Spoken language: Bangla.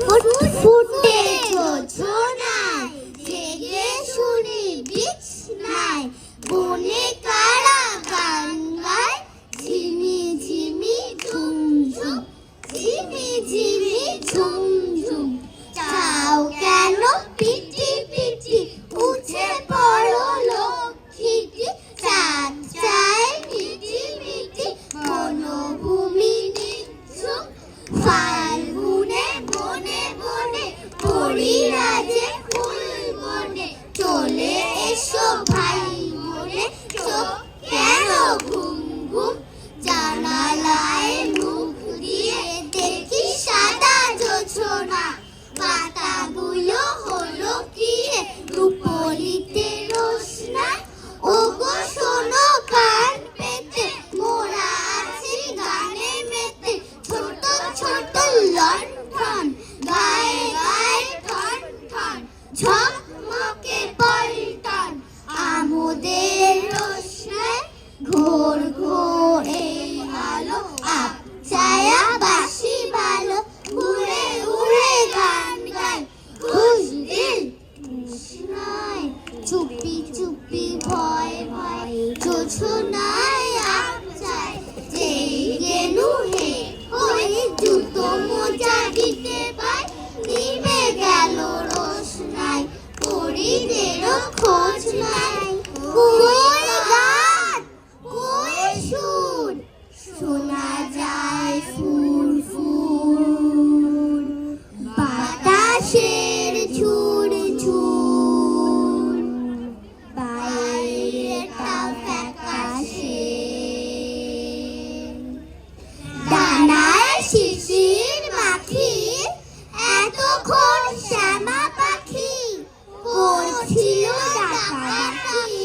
ফুটফুটে যোজনায় জেগে শুনি বিছনায় বনে কারা গান গায় ঝিমি ঝিমি ঝুমঝুম ঝিমি ঝিমি ঝুমঝুম চাও কেন পিটি পিটি উঠে পড়ো লক্ষ্মীটি চাঁদ চায় মিটি মিটি বনভূমি নিঝুম ফাল্গুনে বনে বনে পরিরাজে ফুল বনে চলে এসো ভাই বনে চোখ কেন ঘুম ঘুম জানালায় মুখ দিয়ে দেখি সাদা জোছনা পাতাগুলো হলো কি রূপলিতে রোশনায় ওগো শোনো কান পেতে মোরা আছি গানে মেতে ছোট ছোট লণ্ঠন গায়ে গায়ে ঠন ঠন ঝকমকে পল্টন আমোদের রোশনায় ঘোর ঘোর এই আলো আপচায়া বাসি ভালো উড়ে উড়ে গান গায় খুশ দিল তৃষ্ণায় চুপি চুপি ভয় ভয় জোছনায় আপচায় যেই গেলু হে ওই জুতো মোজা দিতে পায় নিভে গেল রোশনায় পরিদেরও খোঁজ নাই কই গান কই সুর শোনা যায় ফুর ফুর বাতাসের ঝুড় ঝুড় বাইরেটা ফ্যাকাশে ডানায় শিশির মাখি এতক্ষণ শ্যামা পাখি করছিল ডাকাডাকি